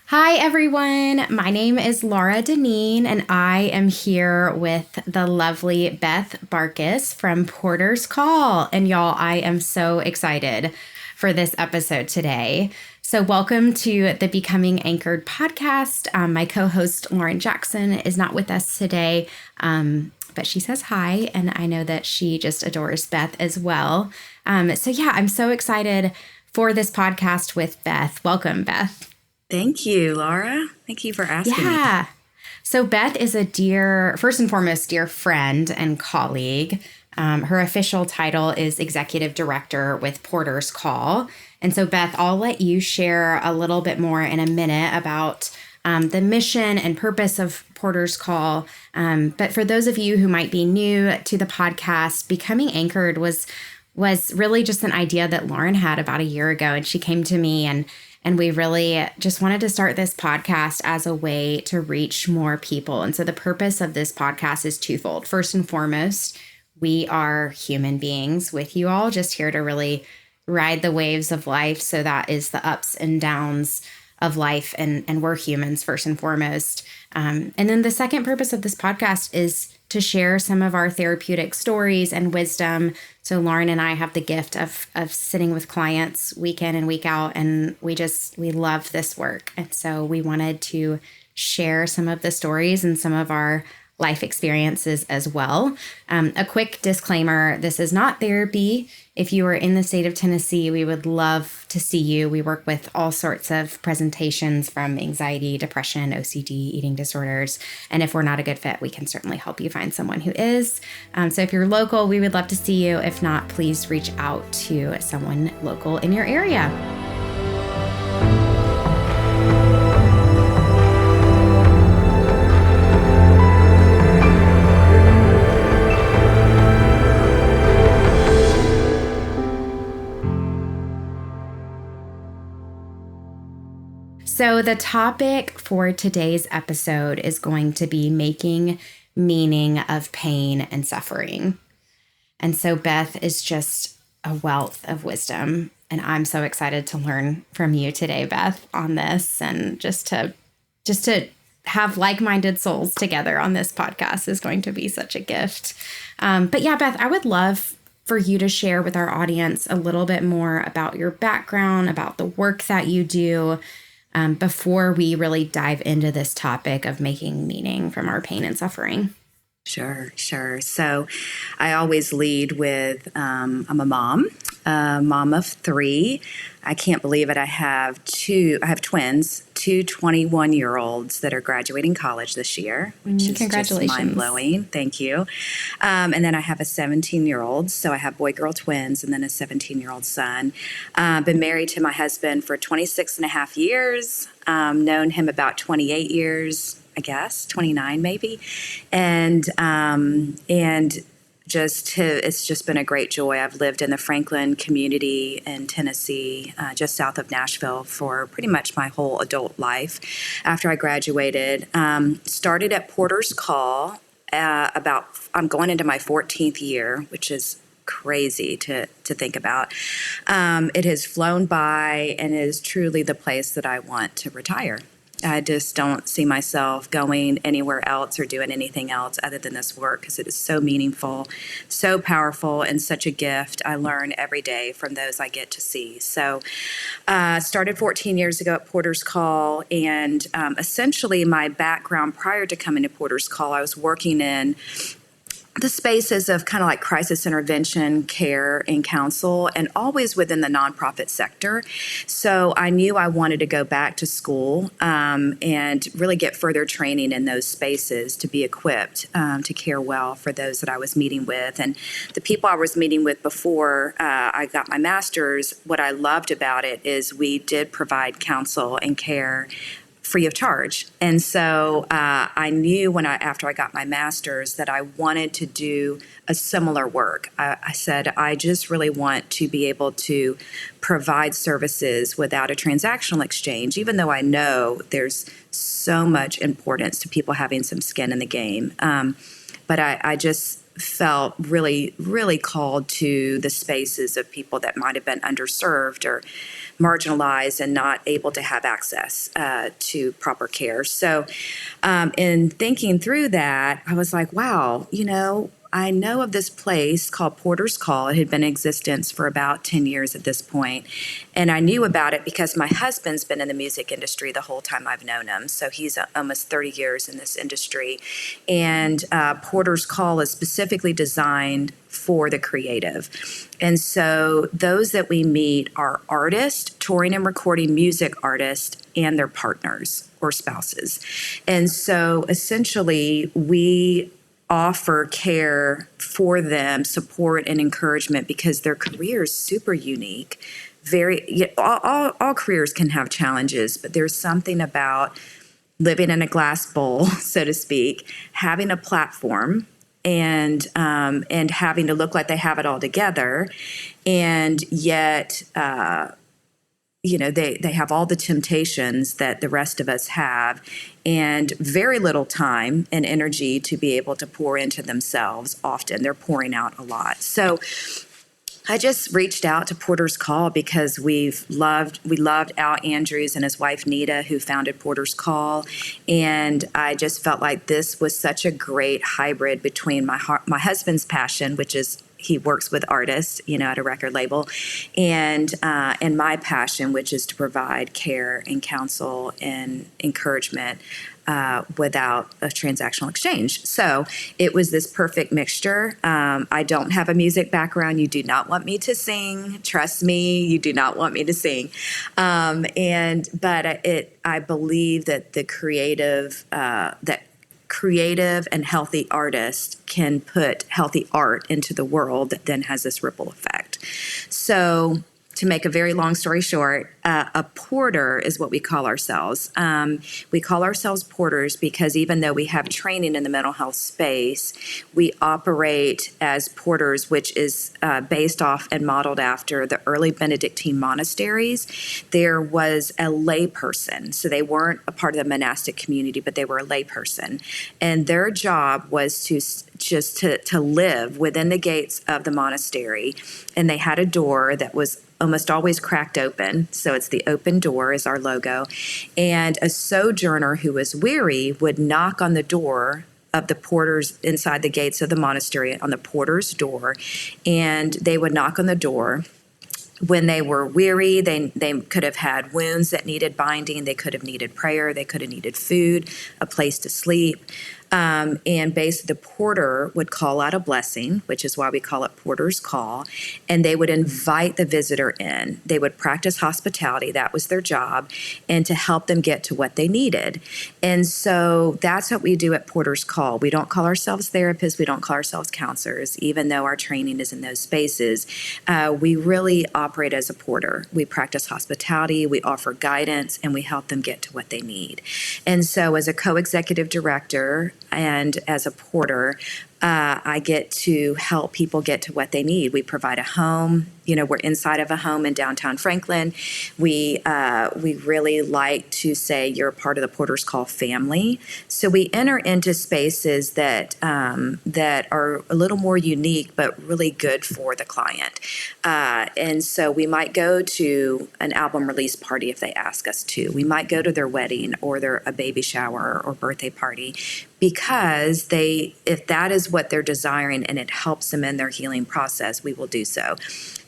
Hi, everyone. My name is Laura Deneen, and I am here with the lovely Beth Barcus from Porter's Call. And y'all, I am so excited for this episode today. So welcome to the Becoming Anchored podcast. My co-host, Lauren Jackson, is not with us today, but she says hi, and I know that she just adores Beth as well. I'm so excited for this podcast with Beth. Welcome, Beth. Thank you, Laura. Thank you for asking me. Yeah. So Beth is first and foremost, dear friend and colleague. Her official title is Executive Director with Porter's Call. And so Beth, I'll let you share a little bit more in a minute about the mission and purpose of Porter's Call. But for those of you who might be new to the podcast, Becoming Anchored was really just an idea that Lauren had about a year ago. And she came to me and we really just wanted to start this podcast as a way to reach more people. And so the purpose of this podcast is twofold. First and foremost, we are human beings with you all, just here to really ride the waves of life. So that is the ups and downs of life. And we're humans first and foremost. And then the second purpose of this podcast is to share some of our therapeutic stories and wisdom. So Lauren and I have the gift of sitting with clients week in and week out, and we love this work. And so we wanted to share some of the stories and some of our life experiences as well. A quick disclaimer, this is not therapy. If you are in the state of Tennessee, we would love to see you. We work with all sorts of presentations from anxiety, depression, OCD, eating disorders. And if we're not a good fit, we can certainly help you find someone who is. So if you're local, we would love to see you. If not, please reach out to someone local in your area. So the topic for today's episode is going to be making meaning of pain and suffering. And so Beth is just a wealth of wisdom. And I'm so excited to learn from you today, Beth, on this. And just to have like-minded souls together on this podcast is going to be such a gift. But yeah, Beth, I would love for you to share with our audience a little bit more about your background, about the work that you do, before we really dive into this topic of making meaning from our pain and suffering. Sure. So I always lead with, I'm a mom of three. I can't believe it. I have twins, two 21-year-olds that are graduating college this year, which is just mind-blowing. Thank you. And then I have a 17-year-old. So I have boy-girl twins and then a 17-year-old son. Been married to my husband for 26 and a half years. Known him about 28 years, I guess, 29 maybe. And it's just been a great joy. I've lived in the Franklin community in Tennessee, just south of Nashville, for pretty much my whole adult life. After I graduated, started at Porter's Call. I'm going into my 14th year, which is crazy to think about. It has flown by and is truly the place that I want to retire. I just don't see myself going anywhere else or doing anything else other than this work, because it is so meaningful, so powerful, and such a gift. I learn every day from those I get to see. So started 14 years ago at Porter's Call, and essentially my background prior to coming to Porter's Call, I was working in the spaces of kind of like crisis intervention, care, and counsel, and always within the nonprofit sector. So I knew I wanted to go back to school and really get further training in those spaces to be equipped to care well for those that I was meeting with. And the people I was meeting with before I got my master's, what I loved about it is we did provide counsel and care free of charge. And so I knew after I got my master's that I wanted to do a similar work. I said, I just really want to be able to provide services without a transactional exchange, even though I know there's so much importance to people having some skin in the game. But I just felt really, really called to the spaces of people that might have been underserved or marginalized and not able to have access to proper care. So, in thinking through that, I was like, wow, I know of this place called Porter's Call. It had been in existence for about 10 years at this point. And I knew about it because my husband's been in the music industry the whole time I've known him. So he's almost 30 years in this industry. And Porter's Call is specifically designed for the creative. And so those that we meet are artists, touring and recording music artists, and their partners or spouses. And so essentially we offer care for them, support and encouragement, because their career is super unique. All careers can have challenges, but there's something about living in a glass bowl, so to speak, having a platform and having to look like they have it all together, and yet they have all the temptations that the rest of us have, and very little time and energy to be able to pour into themselves. Often they're pouring out a lot. So I just reached out to Porter's Call because we loved Al Andrews and his wife Nita, who founded Porter's Call, and I just felt like this was such a great hybrid between my husband's passion, which is he works with artists, at a record label, and my passion, which is to provide care and counsel and encouragement without a transactional exchange. So it was this perfect mixture. I don't have a music background. You do not want me to sing. Trust me, you do not want me to sing. I believe that the creative and healthy artist can put healthy art into the world that then has this ripple effect. So to make a very long story short, a porter is what we call ourselves. We call ourselves porters because even though we have training in the mental health space, we operate as porters, which is based off and modeled after the early Benedictine monasteries. There was a lay person, so they weren't a part of the monastic community, but they were a lay person, and their job was to live within the gates of the monastery, and they had a door that was almost always cracked open. So it's the open door is our logo. And a sojourner who was weary would knock on the door of the porters inside the gates of the monastery, on the porter's door, and they would knock on the door. When they were weary, they could have had wounds that needed binding. They could have needed prayer. They could have needed food, a place to sleep. And basically the porter would call out a blessing, which is why we call it Porter's Call, and they would invite the visitor in. They would practice hospitality, that was their job, and to help them get to what they needed. And so that's what we do at Porter's Call. We don't call ourselves therapists, we don't call ourselves counselors, even though our training is in those spaces. We really operate as a porter. We practice hospitality, we offer guidance, and we help them get to what they need. And so as a co-executive director, and as a porter, I get to help people get to what they need. We provide a home. We're inside of a home in downtown Franklin. We really like to say you're a part of the Porter's Call family. So we enter into spaces that are a little more unique, but really good for the client. And so we might go to an album release party if they ask us to. We might go to their wedding or a baby shower or birthday party, because if that is what they're desiring and it helps them in their healing process, we will do so.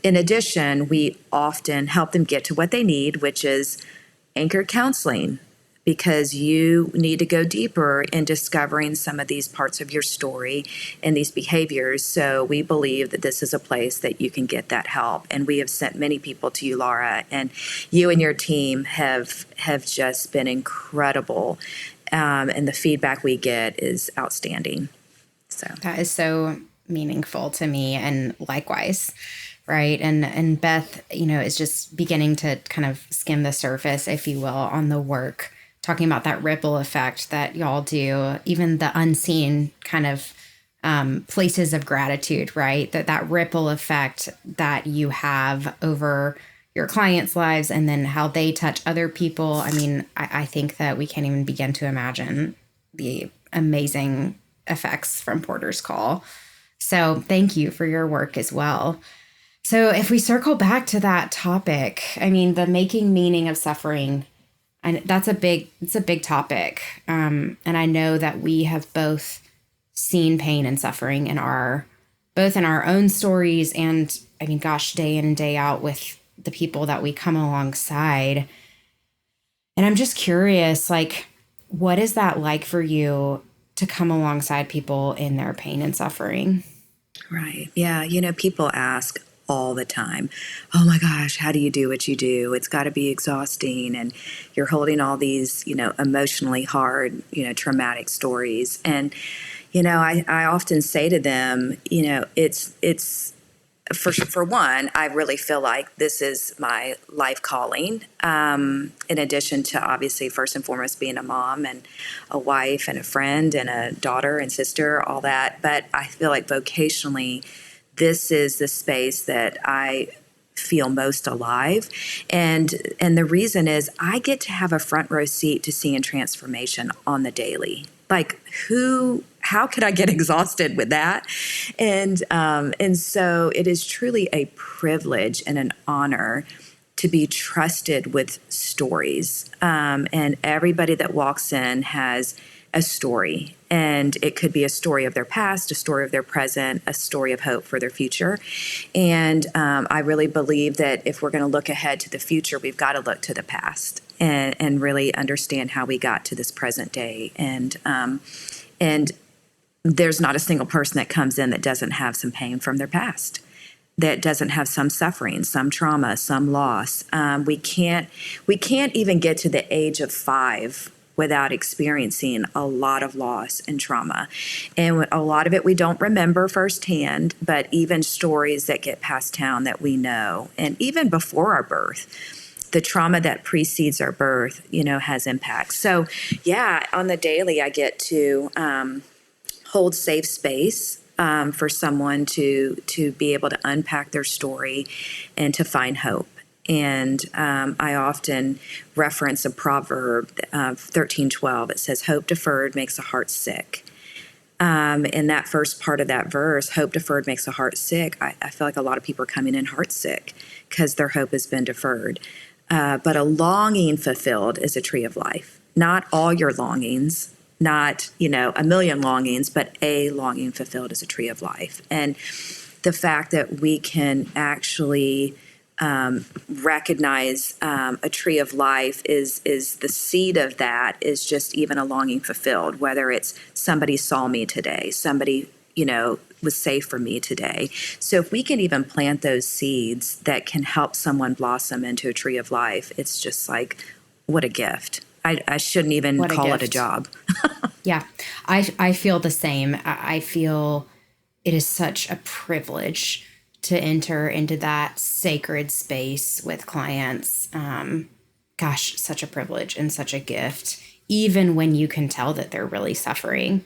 In addition, we often help them get to what they need, which is anchored counseling, because you need to go deeper in discovering some of these parts of your story and these behaviors. So we believe that this is a place that you can get that help. And we have sent many people to you, Laura, and you and your team have just been incredible. And the feedback we get is outstanding. So that is so meaningful to me, and likewise, right? And Beth, is just beginning to kind of skim the surface, if you will, on the work, talking about that ripple effect that y'all do, even the unseen kind of places of gratitude, right? That ripple effect that you have over your clients' lives, and then how they touch other people. I mean, I think that we can't even begin to imagine the amazing effects from Porter's Call. So thank you for your work as well. So if we circle back to that topic, I mean, the making meaning of suffering, and it's a big topic. And I know that we have both seen pain and suffering both in our own stories and, I mean, gosh, day in and day out with the people that we come alongside. And I'm just curious, like, what is that like for you to come alongside people in their pain and suffering? Right. Yeah. People ask all the time, oh my gosh, how do you do what you do? It's got to be exhausting. And you're holding all these, emotionally hard, traumatic stories. And, I often say to them, it's, for one, I really feel like this is my life calling. In addition to obviously first and foremost being a mom and a wife and a friend and a daughter and sister, all that. But I feel like vocationally, this is the space that I feel most alive. And the reason is I get to have a front row seat to seeing transformation on the daily. Like how could I get exhausted with that? And so it is truly a privilege and an honor to be trusted with stories. And everybody that walks in has a story. And it could be a story of their past, a story of their present, a story of hope for their future. And I really believe that if we're going to look ahead to the future, we've got to look to the past and really understand how we got to this present day. And there's not a single person that comes in that doesn't have some pain from their past, that doesn't have some suffering, some trauma, some loss. We can't even get to the age of 5 without experiencing a lot of loss and trauma. And a lot of it we don't remember firsthand, but even stories that get passed down that we know. And even before our birth, the trauma that precedes our birth, has impact. So yeah, on the daily, I get to hold safe space for someone to be able to unpack their story and to find hope. And I often reference a proverb, 13:12. It says, "Hope deferred makes the heart sick." And that first part of that verse, "Hope deferred makes the heart sick," I feel like a lot of people are coming in heart sick because their hope has been deferred. But a longing fulfilled is a tree of life. Not all your longings, not, a million longings, but a longing fulfilled is a tree of life. And the fact that we can actually recognize a tree of life is the seed of that is just even a longing fulfilled, whether it's somebody saw me today, somebody, was safe for me today. So if we can even plant those seeds that can help someone blossom into a tree of life, it's just like, what a gift. I shouldn't even call it a job. Yeah, I feel the same. I feel it is such a privilege to enter into that sacred space with clients. Gosh, such a privilege and such a gift, even when you can tell that they're really suffering.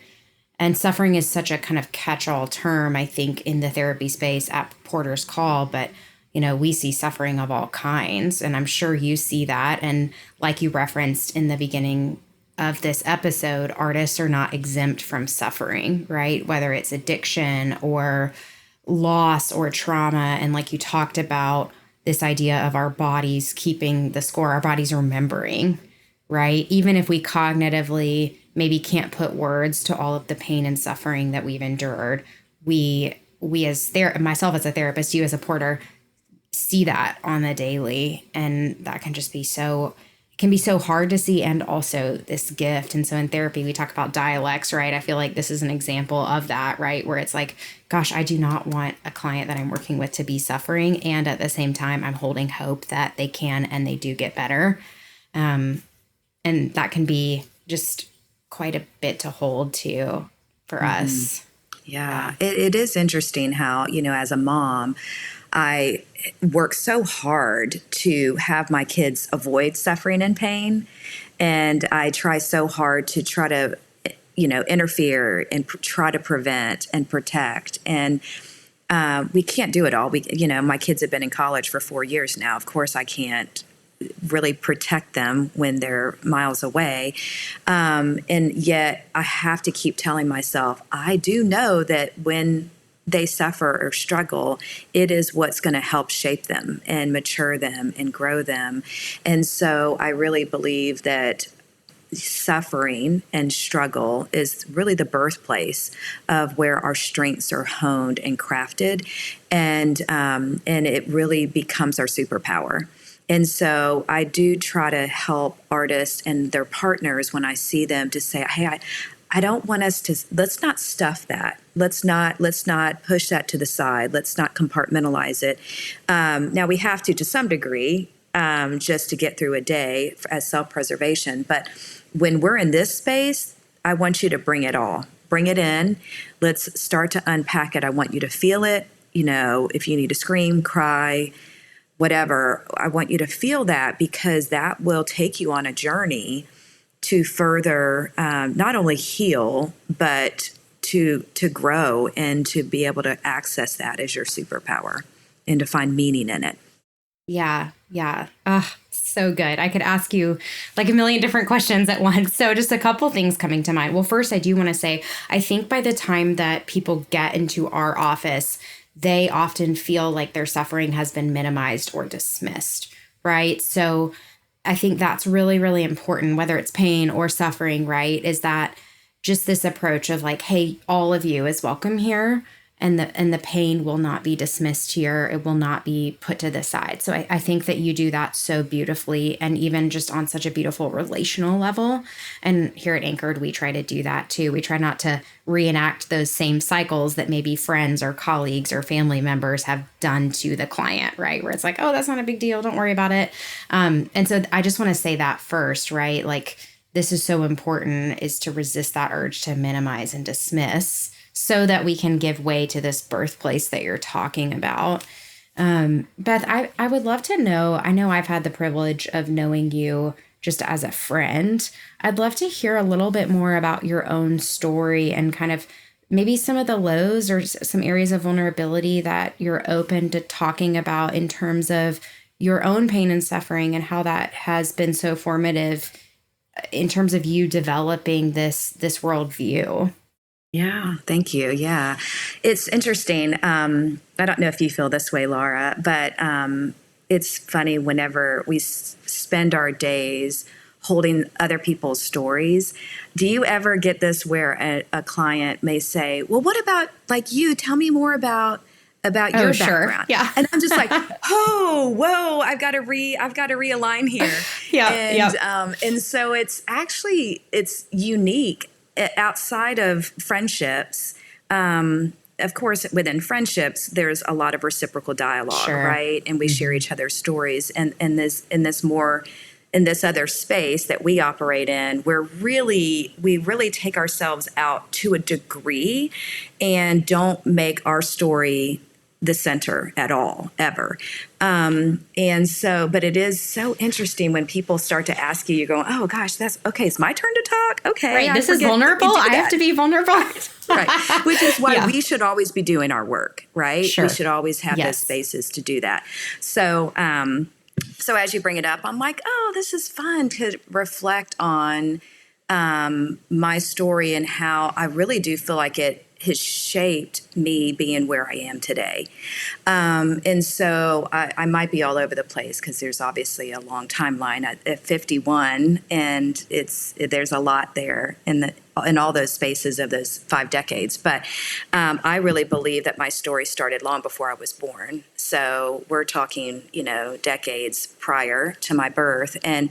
And suffering is such a kind of catch-all term, I think, in the therapy space at Porter's Call. But, we see suffering of all kinds. And I'm sure you see that. And like you referenced in the beginning of this episode, artists are not exempt from suffering, right? Whether it's addiction or loss or trauma. And like you talked about, this idea of our bodies keeping the score, our bodies remembering, right? Even if we cognitively maybe can't put words to all of the pain and suffering that we've endured, we as myself as a therapist, you as a porter, see that on the daily. And that can just be it can be so hard to see, and also this gift. And so in therapy, we talk about dialects, right? I feel like this is an example of that, right? Where it's like, gosh, I do not want a client that I'm working with to be suffering. And at the same time, I'm holding hope that they can and they do get better. And that can be just quite a bit to hold to for us. Yeah, it is interesting how, as a mom, I work so hard to have my kids avoid suffering and pain. And I try so hard to try to, interfere and try to prevent and protect. And we can't do it all. My kids have been in college for 4 years now. Of course, I can't really protect them when they're miles away. And yet I have to keep telling myself, I do know that when they suffer or struggle, it is what's going to help shape them and mature them and grow them. And so I really believe that suffering and struggle is really the birthplace of where our strengths are honed and crafted, and it really becomes our superpower. And so I do try to help artists and their partners when I see them to say, hey, I don't want us to, let's not stuff that. Let's not push that to the side. Let's not compartmentalize it. Now we have to some degree, just to get through a day as self-preservation. But when we're in this space, I want you to bring it all. Bring it in. Let's start to unpack it. I want you to feel it. If you need to scream, cry, whatever, I want you to feel that, because that will take you on a journey to further not only heal, but to grow and to be able to access that as your superpower and to find meaning in it. Yeah. So good. I could ask you like a million different questions at once. So just a couple things coming to mind. Well, first, I do want to say, I think by the time that people get into our office, they often feel like their suffering has been minimized or dismissed, right? So I think that's really, really important, whether it's pain or suffering, right? Is that just this approach of like, hey, all of you is welcome here. And the pain will not be dismissed here. It will not be put to the side. So I think that you do that so beautifully, and even just on such a beautiful relational level. And here at Anchored, we try to do that too. We try not to reenact those same cycles that maybe friends or colleagues or family members have done to the client, right? Where it's like, oh, that's not a big deal. Don't worry about it. And so I just want to say that first, right? Like, this is so important, is to resist that urge to minimize and dismiss, so that we can give way to this birthplace that you're talking about. Beth, I would love to know, I know I've had the privilege of knowing you just as a friend. I'd love to hear a little bit more about your own story and kind of maybe some of the lows or some areas of vulnerability that you're open to talking about in terms of your own pain and suffering, and how that has been so formative in terms of you developing this worldview. Yeah, thank you. Yeah, it's interesting. I don't know if you feel this way, Laura, but it's funny whenever we spend our days holding other people's stories. Do you ever get this where a client may say, well, what about like you? Tell me more about your background. Sure. Yeah. And I'm just like, oh, whoa, I've got to realign here. And so it's unique. Outside of friendships, of course, within friendships, there's a lot of reciprocal dialogue, Sure. right? And we share each other's stories. And in this other space that we operate in, we really take ourselves out to a degree and don't make our story the center at all, ever. And so, but it is so interesting when people start to ask you, you're going, oh gosh, that's okay. It's my turn to talk. Okay. Right. This is vulnerable. I have to be vulnerable. Right. Which is why we should always be doing our work, right? Sure. We should always have those spaces to do that. So, so as you bring it up, I'm like, oh, this is fun to reflect on my story and how I really do feel like it has shaped me being where I am today. And so I might be all over the place because there's obviously a long timeline at 51, and there's a lot there in all those spaces of those 5 decades. But I really believe that my story started long before I was born. So we're talking, decades prior to my birth, and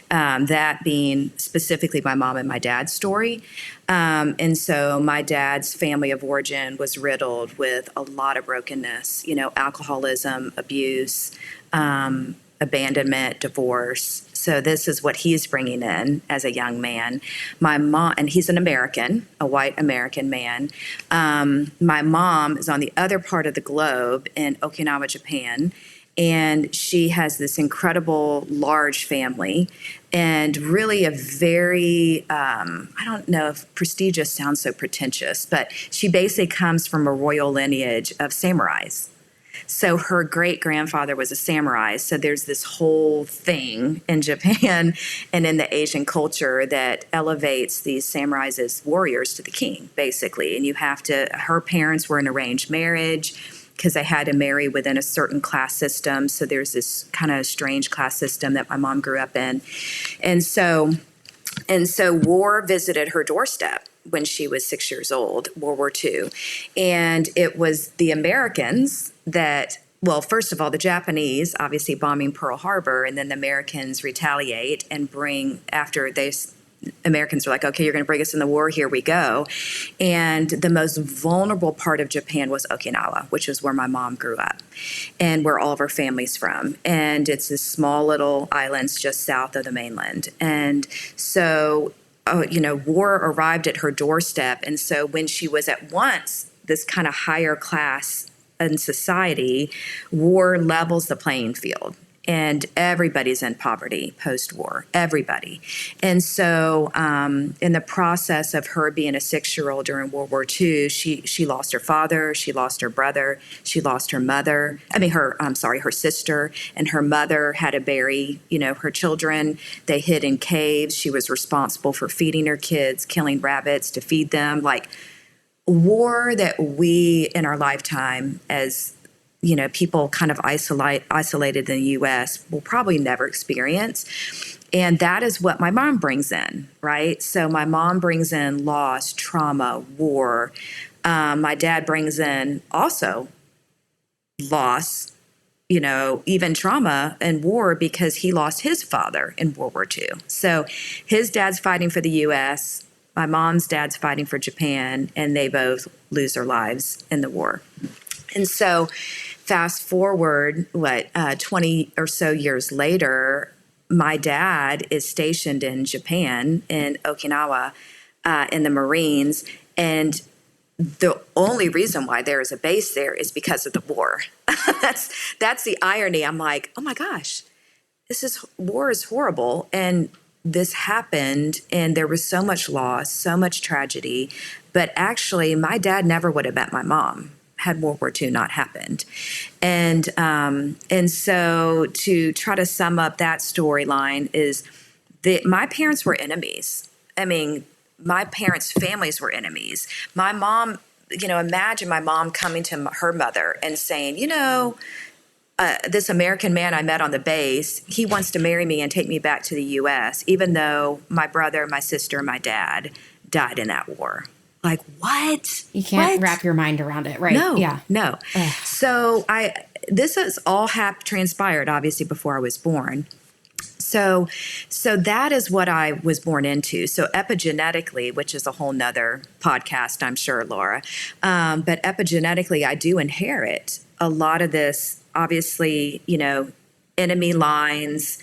that being specifically my mom and my dad's story. And so my dad's family of origin was riddled with a lot of brokenness, alcoholism, abuse, abandonment, divorce. So this is what he's bringing in as a young man. My mom, and he's an American, a white American man. My mom is on the other part of the globe in Okinawa, Japan. And she has this incredible large family and really a very, I don't know if prestigious sounds so pretentious, but she basically comes from a royal lineage of samurais. So her great grandfather was a samurai. So there's this whole thing in Japan and in the Asian culture that elevates these samurais as warriors to the king, basically. And her parents were in arranged marriage because they had to marry within a certain class system. So there's this kind of strange class system that my mom grew up in. And so war visited her doorstep when she was 6 years old, World War II. And it was the Americans that, well, first of all, the Japanese obviously bombing Pearl Harbor, and then the Americans retaliate and Americans were like, okay, you're going to bring us in the war, here we go. And the most vulnerable part of Japan was Okinawa, which is where my mom grew up and where all of her family's from. And it's this small little islands just south of the mainland. And so war arrived at her doorstep. And so when she was at once this kind of higher class in society, war levels the playing field. And everybody's in poverty post-war, everybody. And so in the process of her being a 6-year-old during World War II, she lost her father, she lost her brother, she lost her mother, her sister, and her mother had to bury, her children. They hid in caves. She was responsible for feeding her kids, killing rabbits to feed them. Like war that we in our lifetime as people kind of isolated in the U.S. will probably never experience. And that is what my mom brings in, right? So my mom brings in loss, trauma, war. My dad brings in also loss, even trauma and war because he lost his father in World War II. So his dad's fighting for the U.S., my mom's dad's fighting for Japan, and they both lose their lives in the war. And so fast forward, 20 or so years later, my dad is stationed in Japan, in Okinawa, in the Marines. And the only reason why there is a base there is because of the war. That's the irony. I'm like, oh my gosh, war is horrible. And this happened, and there was so much loss, so much tragedy. But actually, my dad never would have met my mom had World War II not happened. And so to try to sum up that storyline is that my parents were enemies. I mean, my parents' families were enemies. My mom, imagine my mom coming to her mother and saying, this American man I met on the base, he wants to marry me and take me back to the U.S., even though my brother, my sister, my dad died in that war. Like, what? You can't wrap your mind around it, right? No, yeah. No. Ugh. So this has all transpired, obviously, before I was born. So that is what I was born into. So epigenetically, which is a whole nother podcast, I'm sure, Laura, but epigenetically, I do inherit a lot of this, obviously, enemy lines,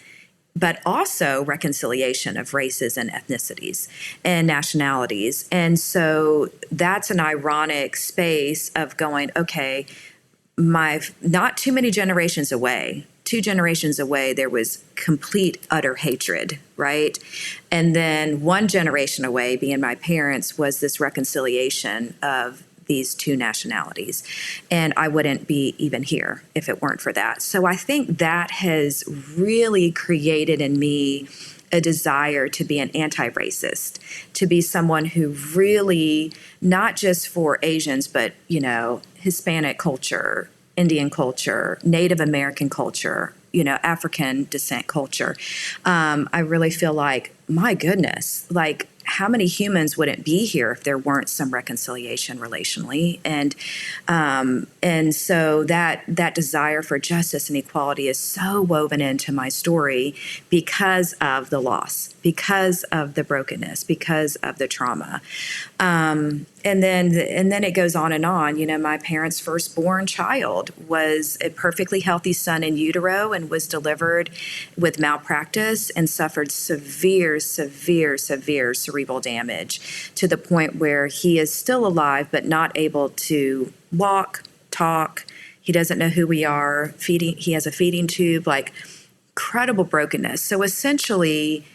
but also reconciliation of races and ethnicities and nationalities. And so that's an ironic space of going, okay, not too many generations away, 2 generations away, there was complete, utter hatred, right? And then 1 generation away, being my parents, was this reconciliation of these 2 nationalities. And I wouldn't be even here if it weren't for that. So I think that has really created in me a desire to be an anti-racist, to be someone who really, not just for Asians, but, Hispanic culture, Indian culture, Native American culture, African descent culture. I really feel like, my goodness, like how many humans wouldn't be here if there weren't some reconciliation relationally? And so that desire for justice and equality is so woven into my story because of the loss, because of the brokenness, because of the trauma. And then it goes on and on. My parents' firstborn child was a perfectly healthy son in utero and was delivered with malpractice and suffered severe cerebral damage to the point where he is still alive but not able to walk, talk. He doesn't know who we are. He has a feeding tube, like incredible brokenness. So essentially,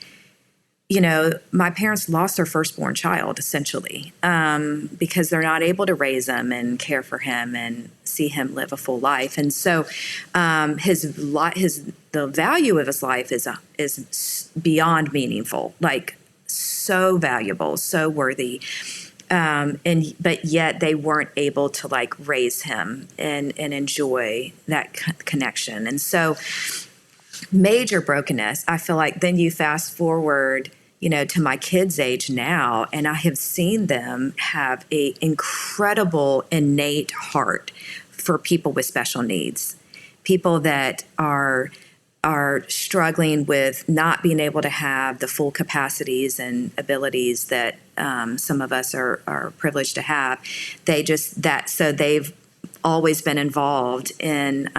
my parents lost their firstborn child essentially, because they're not able to raise him and care for him and see him live a full life. And so, the value of his life is beyond meaningful, like so valuable, so worthy. But yet they weren't able to like raise him and enjoy that connection. And so, major brokenness. I feel like then you fast forward, to my kids' age now, and I have seen them have a incredible innate heart for people with special needs, people that are struggling with not being able to have the full capacities and abilities that some of us are privileged to have. So they've always been involved in,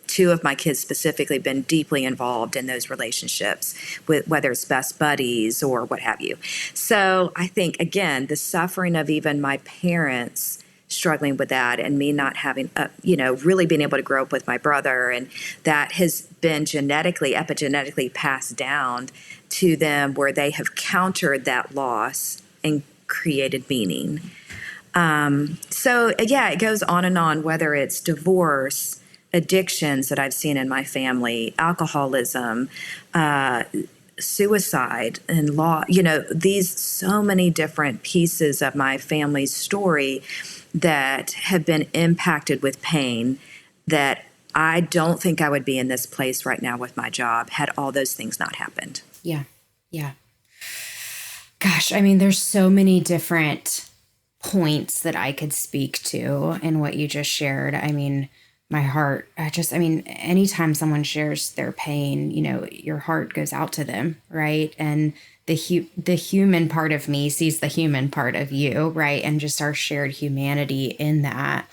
two of my kids specifically been deeply involved in those relationships, with whether it's best buddies or what have you. So I think, again, the suffering of even my parents struggling with that, and me not having, really being able to grow up with my brother, and that has been epigenetically passed down to them, where they have countered that loss and created meaning. So yeah, it goes on and on, whether it's divorce, addictions that I've seen in my family, alcoholism, suicide, and law, these so many different pieces of my family's story that have been impacted with pain, that I don't think I would be in this place right now with my job had all those things not happened. Yeah. Yeah. Gosh, I mean, there's so many different points that I could speak to in what you just shared. I mean, my heart, anytime someone shares their pain, your heart goes out to them, right? And the human part of me sees the human part of you, right? And just our shared humanity in that.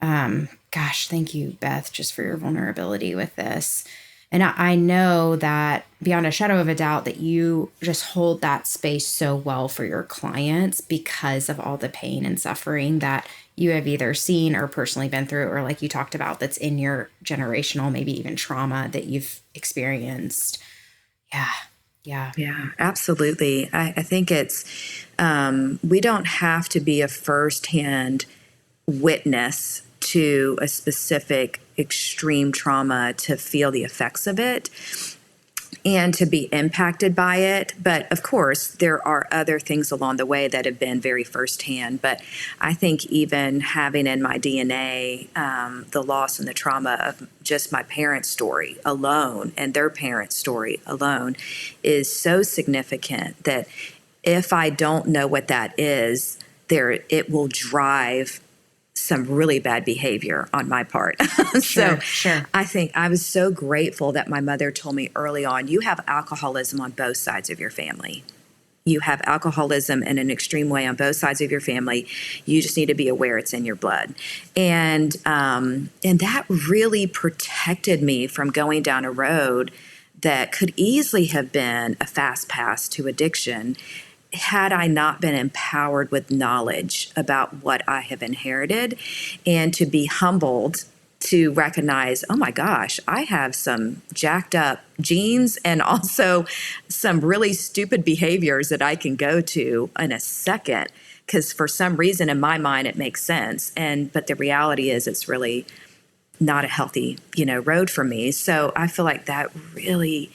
Gosh, thank you, Beth, just for your vulnerability with this. And I know that beyond a shadow of a doubt that you just hold that space so well for your clients because of all the pain and suffering that you have either seen or personally been through, or like you talked about, that's in your generational, maybe even trauma that you've experienced. Yeah, absolutely. I think it's, we don't have to be a firsthand witness to a specific extreme trauma to feel the effects of it and to be impacted by it. But of course, there are other things along the way that have been very firsthand. But I think even having in my DNA the loss and the trauma of just my parents' story alone and their parents' story alone is so significant that if I don't know what that is, it will drive some really bad behavior on my part. Sure. I think I was so grateful that my mother told me early on, you have alcoholism on both sides of your family. You have alcoholism in an extreme way on both sides of your family. You just need to be aware it's in your blood. And that really protected me from going down a road that could easily have been a fast pass to addiction, had I not been empowered with knowledge about what I have inherited, and to be humbled to recognize, oh my gosh, I have some jacked up genes and also some really stupid behaviors that I can go to in a second, because for some reason in my mind it makes sense. But the reality is it's really not a healthy, road for me. So I feel like that really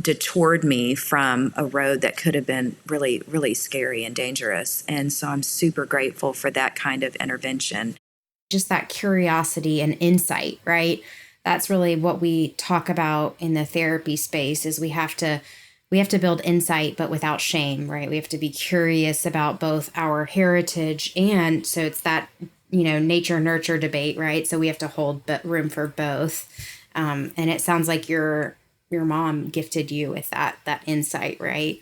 detoured me from a road that could have been really, really scary and dangerous. And so I'm super grateful for that kind of intervention. Just that curiosity and insight, right? That's really what we talk about in the therapy space, is we have to build insight, but without shame, right? We have to be curious about both our heritage, and so it's that, nature nurture debate, right? So we have to hold room for both. And it sounds like your mom gifted you with that insight, right?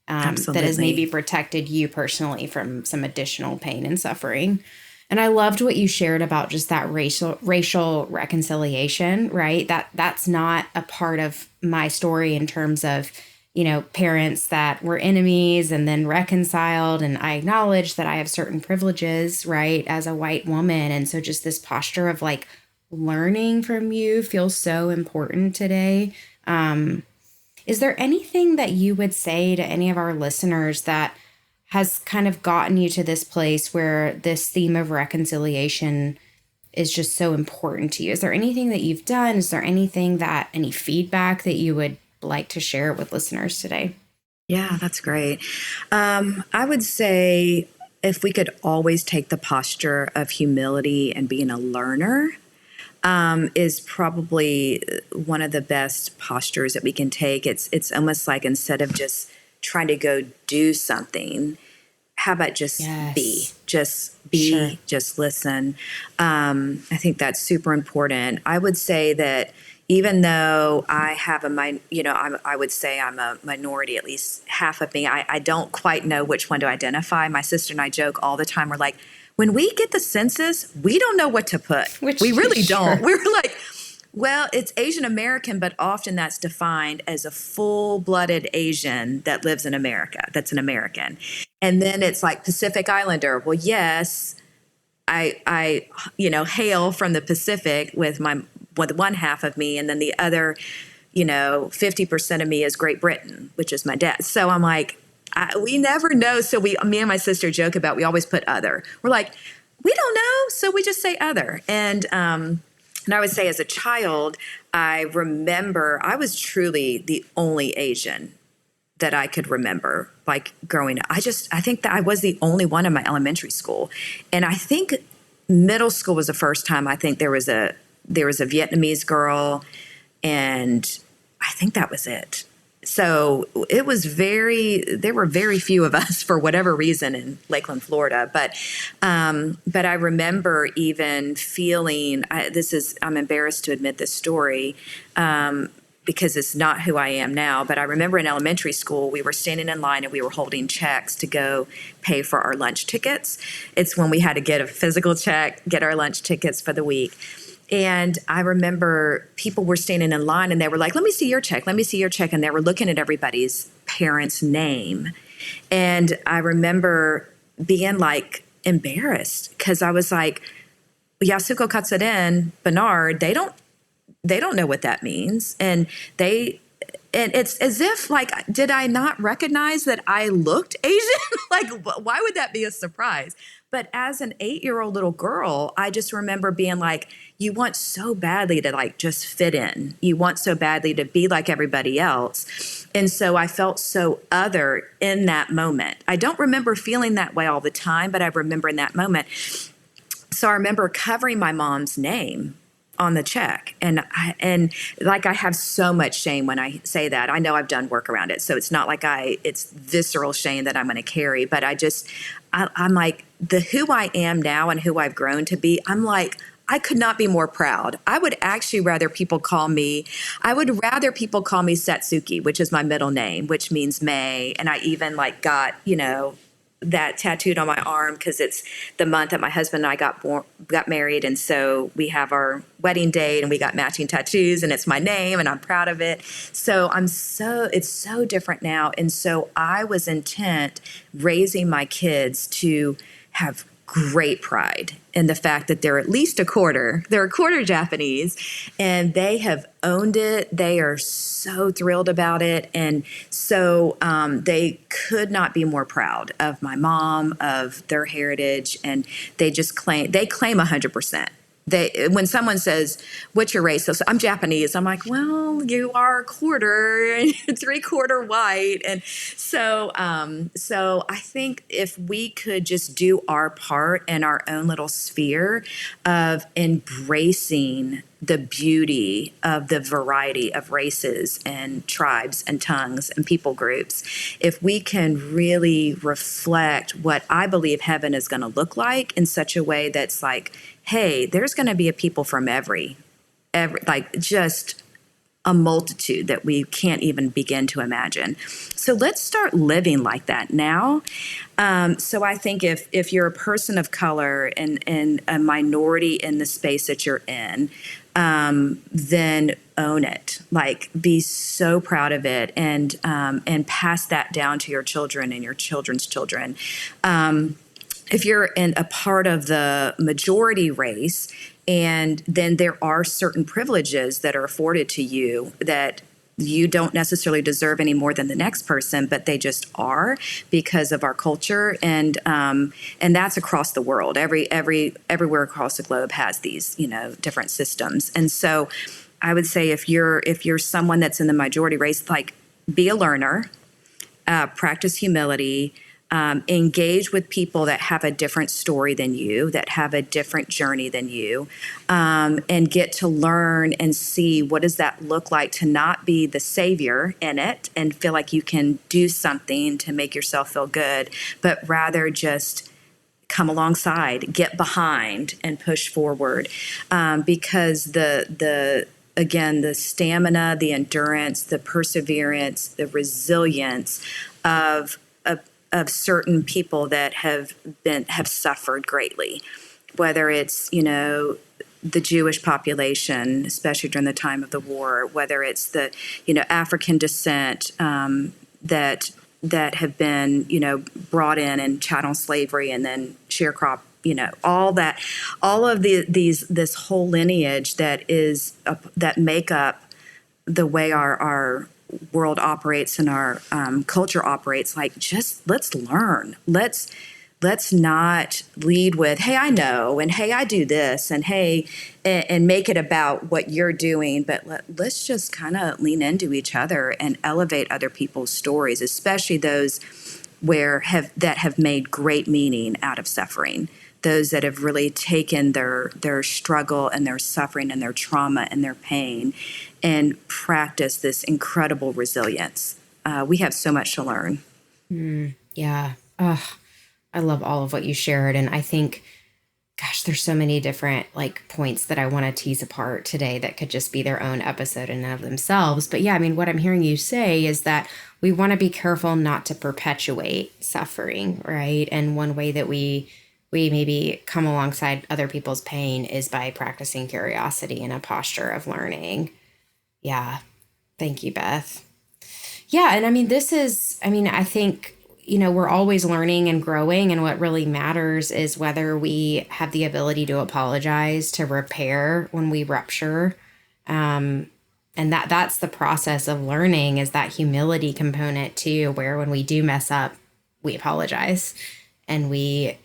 Absolutely. That has maybe protected you personally from some additional pain and suffering. And I loved what you shared about just that racial reconciliation, right? That's not a part of my story in terms of, parents that were enemies and then reconciled. And I acknowledge that I have certain privileges, right, as a white woman. And so just this posture of like learning from you feels so important today. Is there anything that you would say to any of our listeners that has kind of gotten you to this place where this theme of reconciliation is just so important to you? Is there anything that you've done? Is there any feedback that you would like to share with listeners today? Yeah, that's great. I would say if we could always take the posture of humility and being a learner, is probably one of the best postures that we can take. It's almost like instead of just trying to go do something, how about just be? Yes. Just be, Sure. just listen. I think that's super important. I would say that even though I have I would say I'm a minority, at least half of me, I don't quite know which one to identify. My sister and I joke all the time. We're like, when we get the census, we don't know what to put. We really don't. We're like, well, it's Asian American, but often that's defined as a full-blooded Asian that lives in America, that's an American. And then it's like Pacific Islander. Well, yes, I hail from the Pacific with one half of me, and then the other, 50% of me is Great Britain, which is my dad. So I'm like, we never know. So me and my sister joke about, we always put other. We're like, we don't know, so we just say other. And I would say as a child, I remember I was truly the only Asian that I could remember, like growing up. I think that I was the only one in my elementary school. And I think middle school was the first time I think there was a Vietnamese girl, and I think that was it. So there were very few of us for whatever reason in Lakeland, Florida. But I remember even feeling, I'm embarrassed to admit this story, because it's not who I am now. But I remember in elementary school, we were standing in line and we were holding checks to go pay for our lunch tickets. It's when we had to get a physical check, get our lunch tickets for the week. And I remember people were standing in line and they were like, let me see your check. Let me see your check. And they were looking at everybody's parent's name. And I remember being like embarrassed because I was like, Yasuko Katsuden, Bernard, they don't know what that means. And it's as if like, did I not recognize that I looked Asian? Like, why would that be a surprise? But as an 8-year-old little girl, I just remember being like, you want so badly to like just fit in. You want so badly to be like everybody else. And so I felt so other in that moment. I don't remember feeling that way all the time, but I remember in that moment. So I remember covering my mom's name on the check. And I have so much shame when I say that. I know I've done work around it. So it's not like it's visceral shame that I'm going to carry, but I'm like who I am now and who I've grown to be. I'm like, I could not be more proud. I would actually rather people call me Satsuki, which is my middle name, which means May. And I even like got, that tattooed on my arm because it's the month that my husband and I got married. And so we have our wedding date and we got matching tattoos and it's my name and I'm proud of it. So it's so different now. And so I was intent raising my kids to have great pride in the fact that they're at least a quarter Japanese, and they have owned it. They are so thrilled about it. And so they could not be more proud of my mom, of their heritage. And they claim 100%. When someone says, what's your race? They'll say, I'm Japanese. I'm like, well, you are a quarter, 3/4 white. And so I think if we could just do our part in our own little sphere of embracing the beauty of the variety of races and tribes and tongues and people groups, if we can really reflect what I believe heaven is going to look like in such a way that's like, hey, there's going to be a people from every like just a multitude that we can't even begin to imagine. So let's start living like that now. So I think if you're a person of color and a minority in the space that you're in, then own it. Like, be so proud of it, and pass that down to your children and your children's children. If you're in a part of the majority race, and then there are certain privileges that are afforded to you that you don't necessarily deserve any more than the next person, but they just are because of our culture, and that's across the world. Everywhere across the globe has these, different systems. And so, I would say if you're someone that's in the majority race, like, be a learner, practice humility. Engage with people that have a different story than you, that have a different journey than you, and get to learn and see what does that look like to not be the savior in it and feel like you can do something to make yourself feel good, but rather just come alongside, get behind, and push forward, because again, the stamina, the endurance, the perseverance, the resilience of certain people that have suffered greatly, whether it's, the Jewish population, especially during the time of the war, whether it's the, African descent, that have been, brought in and chattel slavery and then sharecrop, all of this whole lineage that make up the way our world operates and our culture operates. Like, just let's learn. Let's not lead with, hey, I know, and hey, I do this, and hey, and make it about what you're doing. But let's just kind of lean into each other and elevate other people's stories, especially those that have made great meaning out of suffering. Those that have really taken their struggle and their suffering and their trauma and their pain and practice this incredible resilience. We have so much to learn. Yeah. I love all of what you shared. And I think, gosh, there's so many different points that I want to tease apart today that could just be their own episode in and of themselves. But yeah, I mean, what I'm hearing you say is that we want to be careful not to perpetuate suffering, right? And one way that we maybe come alongside other people's pain is by practicing curiosity and a posture of learning. Yeah. Thank you, Beth. Yeah. And I mean, I think, we're always learning and growing. And what really matters is whether we have the ability to apologize, to repair when we rupture. And that's the process of learning, is that humility component too, where when we do mess up, we apologize and we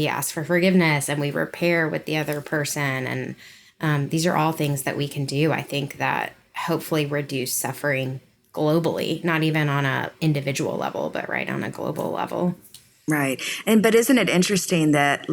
ask for forgiveness and we repair with the other person. And these are all things that we can do, I think, that hopefully reduce suffering globally, not even on a individual level, but right on a global level. Right. But isn't it interesting that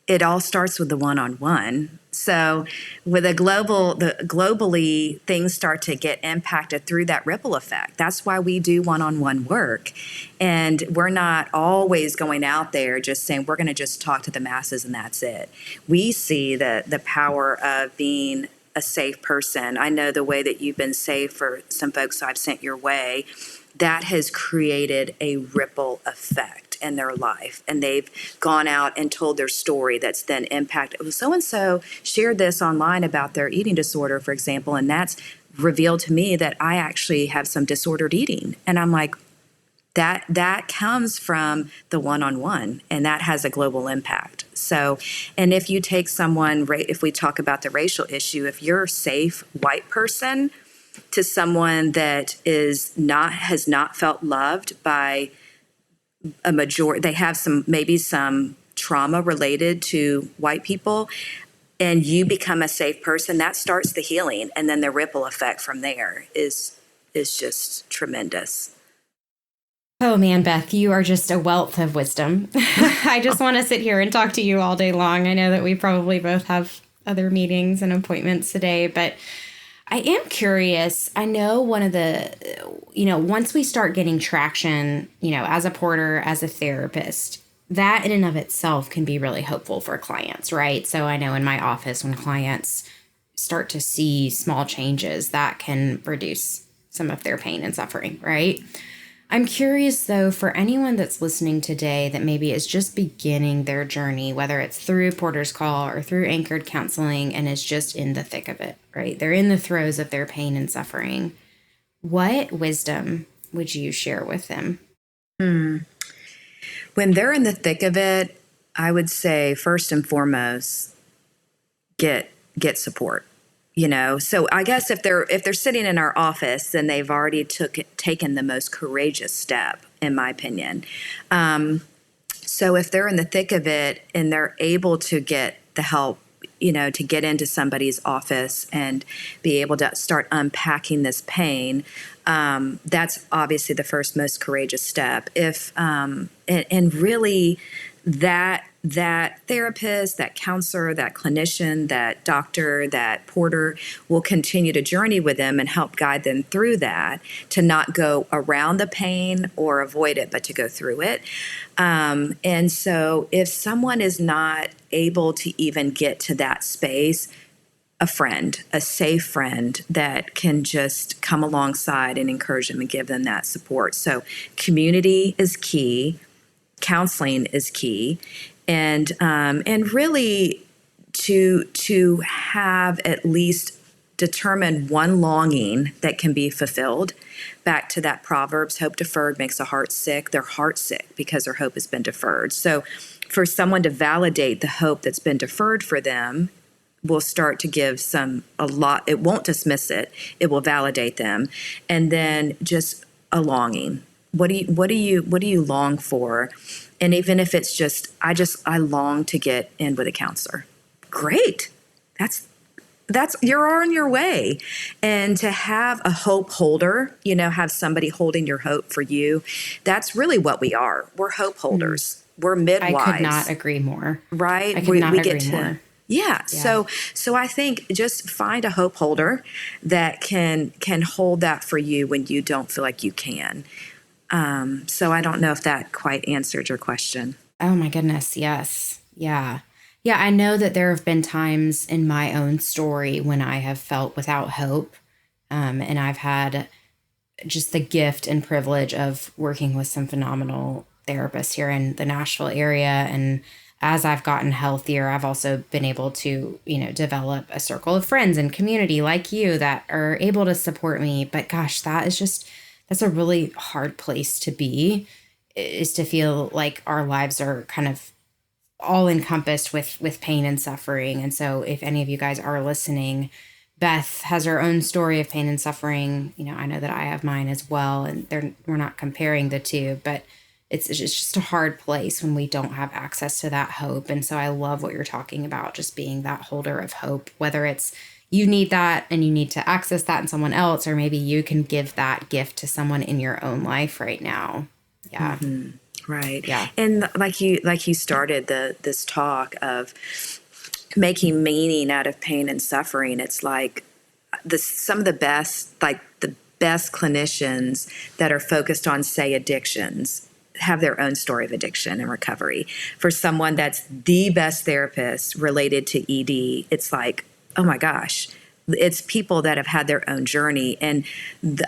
it all starts with the one-on-one? So with globally, things start to get impacted through that ripple effect. That's why we do one-on-one work. And we're not always going out there just saying we're going to just talk to the masses and that's it. We see the power of being a safe person. I know the way that you've been safe for some folks I've sent your way, that has created a ripple effect in their life. And they've gone out and told their story that's then impacted. So-and-so shared this online about their eating disorder, for example, and that's revealed to me that I actually have some disordered eating. And I'm like, that comes from the one-on-one, and that has a global impact. So, and if you take someone, if we talk about the racial issue, if you're a safe white person to someone that has not felt loved by a majority, they have maybe some trauma related to white people, and you become a safe person, that starts the healing, and then the ripple effect from there is just tremendous. Oh man, Beth, you are just a wealth of wisdom. I just want to sit here and talk to you all day long. I know that we probably both have other meetings and appointments today, but I am curious. I know one of the, once we start getting traction, as a porter, as a therapist, that in and of itself can be really hopeful for clients, right? So I know in my office, when clients start to see small changes, that can reduce some of their pain and suffering, right? I'm curious, though, for anyone that's listening today that maybe is just beginning their journey, whether it's through Porter's Call or through Anchored Counseling, and is just in the thick of it, right? They're in the throes of their pain and suffering. What wisdom would you share with them? When they're in the thick of it, I would say first and foremost, get support. So I guess if they're sitting in our office, then they've already taken the most courageous step, in my opinion. So if they're in the thick of it and they're able to get the help, to get into somebody's office and be able to start unpacking this pain, that's obviously the first most courageous step. If and really that therapist, that counselor, that clinician, that doctor, that porter will continue to journey with them and help guide them through that, to not go around the pain or avoid it, but to go through it. And so if someone is not able to even get to that space, a friend, a safe friend that can just come alongside and encourage them and give them that support. So community is key. Counseling is key, and really to have at least determine one longing that can be fulfilled. Back to that Proverbs, hope deferred makes the heart sick. Their heart's sick because their hope has been deferred. So for someone to validate the hope that's been deferred for them will start to give a lot. It won't dismiss it. It will validate them, and then just a longing. What do you long for? And even if it's just I long to get in with a counselor. Great. That's you're on your way. And to have a hope holder, have somebody holding your hope for you, that's really what we are. We're hope holders. We're midwives. I could not agree more. Right? I could not agree more. Yeah. So I think just find a hope holder that can hold that for you when you don't feel like you can. So I don't know if that quite answered your question. Oh my goodness. Yes. Yeah. Yeah. I know that there have been times in my own story when I have felt without hope. And I've had just the gift and privilege of working with some phenomenal therapists here in the Nashville area. And as I've gotten healthier, I've also been able to, develop a circle of friends and community like you that are able to support me. But gosh, that's a really hard place to be, is to feel like our lives are kind of all encompassed with pain and suffering. And so if any of you guys are listening, Beth has her own story of pain and suffering. I know that I have mine as well, and we're not comparing the two, but it's just a hard place when we don't have access to that hope. And so I love what you're talking about, just being that holder of hope, whether it's you need that and you need to access that in someone else, or maybe you can give that gift to someone in your own life right now. Yeah. Mm-hmm. Right. Yeah. And like you started this talk of making meaning out of pain and suffering. It's like some of the best clinicians that are focused on, say, addictions have their own story of addiction and recovery. For someone that's the best therapist related to ED, it's like, oh my gosh, it's people that have had their own journey. And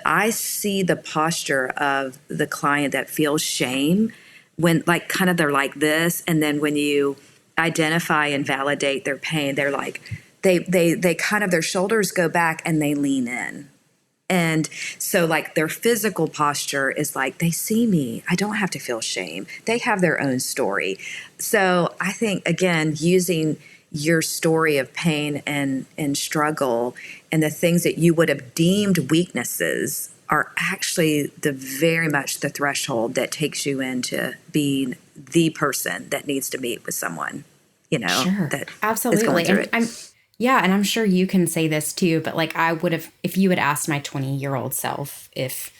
I see the posture of the client that feels shame when they're like this. And then when you identify and validate their pain, they're like, they kind of, their shoulders go back and they lean in. And so their physical posture is like, they see me. I don't have to feel shame. They have their own story. So I think, again, using your story of pain and struggle and the things that you would have deemed weaknesses are actually very much the threshold that takes you into being the person that needs to meet with someone, Sure. that absolutely. is going through it. And I'm sure you can say this too, but I would have, if you had asked my 20-year-old self if,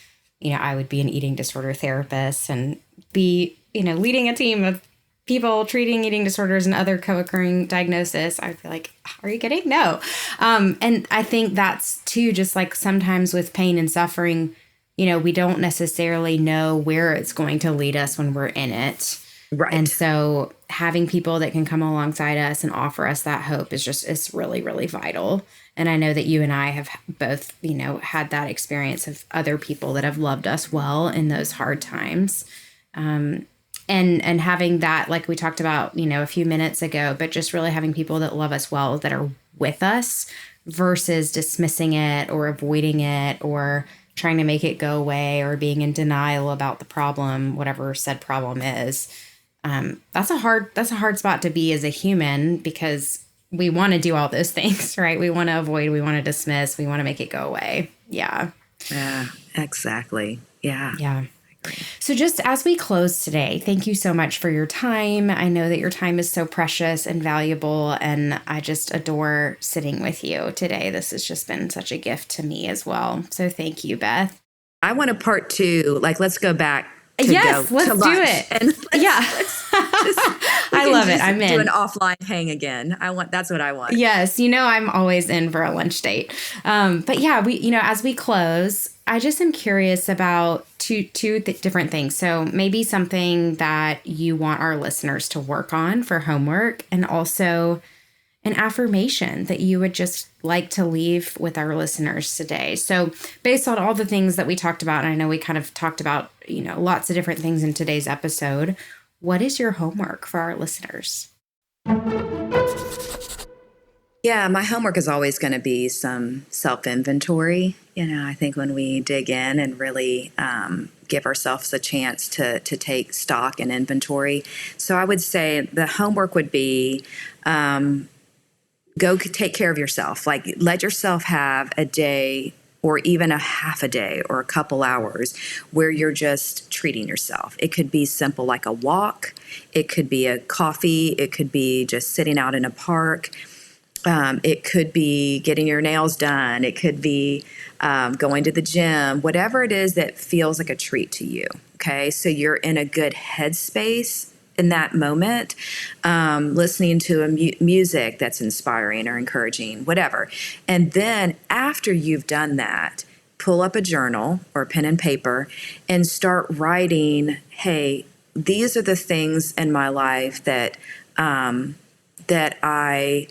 I would be an eating disorder therapist and be, leading a team of people treating eating disorders and other co-occurring diagnosis, I'd be like, are you kidding? No. And I think that's too, just sometimes with pain and suffering, we don't necessarily know where it's going to lead us when we're in it. Right. And so having people that can come alongside us and offer us that hope is really, really vital. And I know that you and I have both, had that experience of other people that have loved us well in those hard times. And having that, like we talked about, a few minutes ago, but just really having people that love us well, that are with us versus dismissing it or avoiding it or trying to make it go away or being in denial about the problem, whatever said problem is. That's a hard spot to be as a human, because we want to do all those things, right? We want to avoid, we want to dismiss, we want to make it go away. Yeah. Yeah, exactly. Yeah. Yeah. So just as we close today, thank you so much for your time. I know that your time is so precious and valuable, and I just adore sitting with you today. This has just been such a gift to me as well. So thank you, Beth. I want a part two. Like, let's go back. Yes, let's do it. And I love it. I'm in. Do an offline hang again. That's what I want. Yes, I'm always in for a lunch date. But yeah, as we close, I just am curious about two different things. So maybe something that you want our listeners to work on for homework, and also an affirmation that you would just like to leave with our listeners today. So based on all the things that we talked about, and I know we kind of talked about, lots of different things in today's episode, what is your homework for our listeners? Yeah, my homework is always going to be some self-inventory. I think when we dig in and really give ourselves a chance to take stock and inventory. So I would say the homework would be go take care of yourself. Like, let yourself have a day or even a half a day or a couple hours where you're just treating yourself. It could be simple like a walk. It could be a coffee. It could be just sitting out in a park. It could be getting your nails done. It could be going to the gym, whatever it is that feels like a treat to you. Okay. So you're in a good headspace in that moment, listening to music that's inspiring or encouraging, whatever. And then after you've done that, pull up a journal or pen and paper and start writing, hey, these are the things in my life that I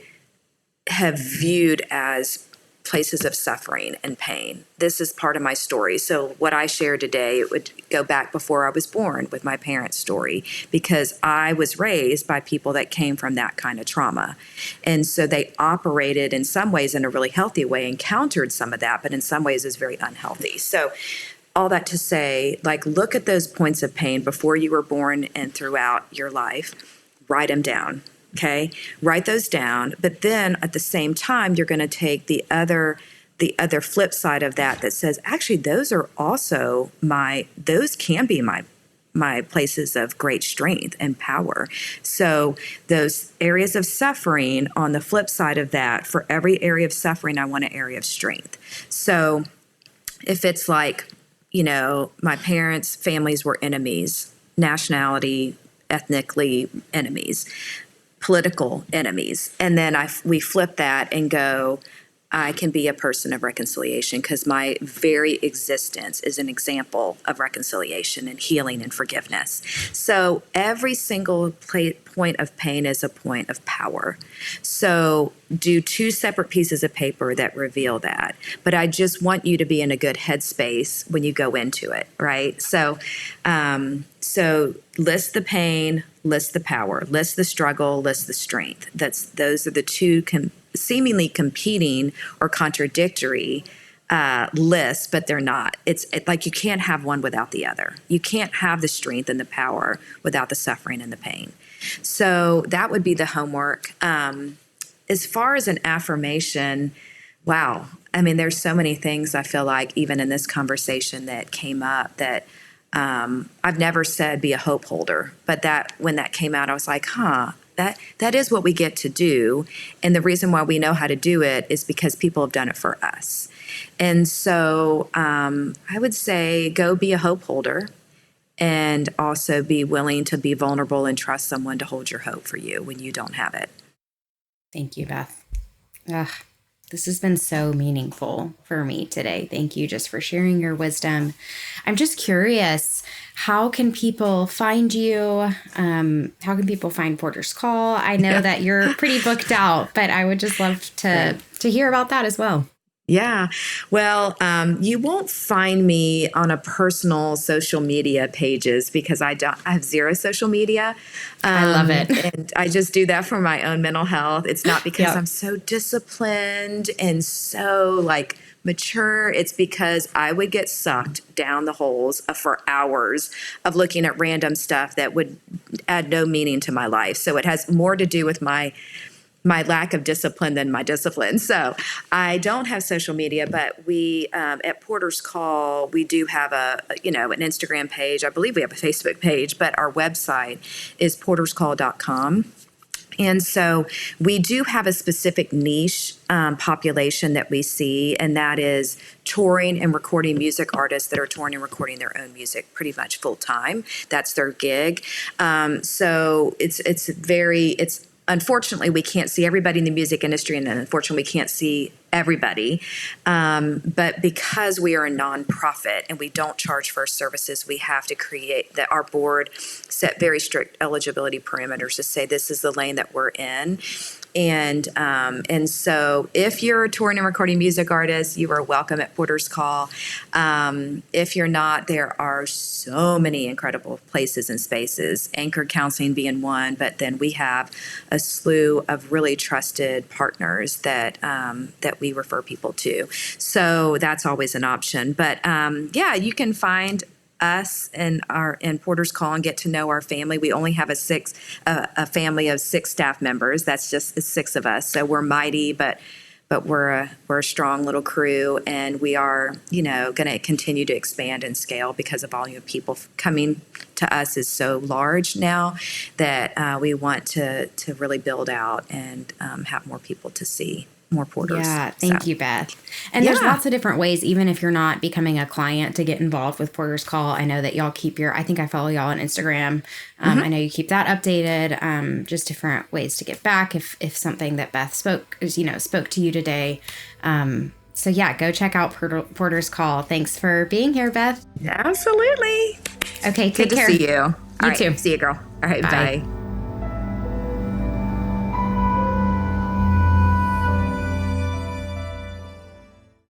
have viewed as places of suffering and pain. This is part of my story. So what I share today, it would go back before I was born with my parents' story, because I was raised by people that came from that kind of trauma. And so they operated in some ways in a really healthy way, encountered some of that, but in some ways is very unhealthy. So all that to say, like, look at those points of pain before you were born and throughout your life, write them down. Okay, write those down. But then at the same time, you're going to take the other flip side of that says, actually, those are also those can be my places of great strength and power. So those areas of suffering, on the flip side of that, for every area of suffering, I want an area of strength. So if it's like, my parents' families were enemies, nationality, ethnically enemies, political enemies. And then we flip that and go, I can be a person of reconciliation, because my very existence is an example of reconciliation and healing and forgiveness. So every single point of pain is a point of power. So do two separate pieces of paper that reveal that. But I just want you to be in a good headspace when you go into it, right? So list the pain, list the power, list the struggle, list the strength. Those are the two seemingly competing or contradictory lists, but they're not. It's like you can't have one without the other. You can't have the strength and the power without the suffering and the pain. So that would be the homework. As far as an affirmation, wow. I mean, there's so many things I feel like even in this conversation that came up that I've never said be a hope holder, but when that came out, I was like, that is what we get to do. And the reason why we know how to do it is because people have done it for us. And so I would say go be a hope holder, and also be willing to be vulnerable and trust someone to hold your hope for you when you don't have it. Thank you, Beth. This has been so meaningful for me today. Thank you just for sharing your wisdom. I'm just curious, how can people find you? How can people find Porter's Call? I know that you're pretty booked out, but I would just love to hear about that as well. Yeah. Well, you won't find me on a personal social media pages, because I have zero social media. I love it. And I just do that for my own mental health. It's not because I'm so disciplined and so mature. It's because I would get sucked down the holes for hours of looking at random stuff that would add no meaning to my life. So it has more to do with my my lack of discipline than my discipline. So I don't have social media, but we at Porter's Call, we do have an Instagram page. I believe we have a Facebook page, but our website is porterscall.com. And so we do have a specific niche population that we see, and that is touring and recording music artists that are touring and recording their own music pretty much full time. That's their gig. So it's unfortunately, we can't see everybody in the music industry, and unfortunately, we can't see everybody. But because we are a nonprofit and we don't charge for our services, we have to create that. Our board set very strict eligibility parameters to say this is the lane that we're in. And so if you're a touring and recording music artist, you are welcome at Porter's Call. If you're not, there are so many incredible places and spaces, Anchored Counseling being one, but then we have a slew of really trusted partners that we refer people to. So that's always an option. But you can find us and Porter's Call and get to know our family. We only have a family of 6 staff members. That's just 6 of us. So we're mighty, but we're a strong little crew, and we are, going to continue to expand and scale because the volume of people coming to us is so large now that we want to really build out and have more people to see. More porters. Yeah, thank you, Beth. And there's lots of different ways, even if you're not becoming a client, to get involved with Porter's Call. I know that y'all keep I think I follow y'all on Instagram. I know you keep that updated, just different ways to get back if something that Beth spoke to you today. So yeah, go check out Porter's Call. Thanks for being here, Beth. Absolutely. Okay, take care. Good to see you. You too. See you, girl. All right, bye.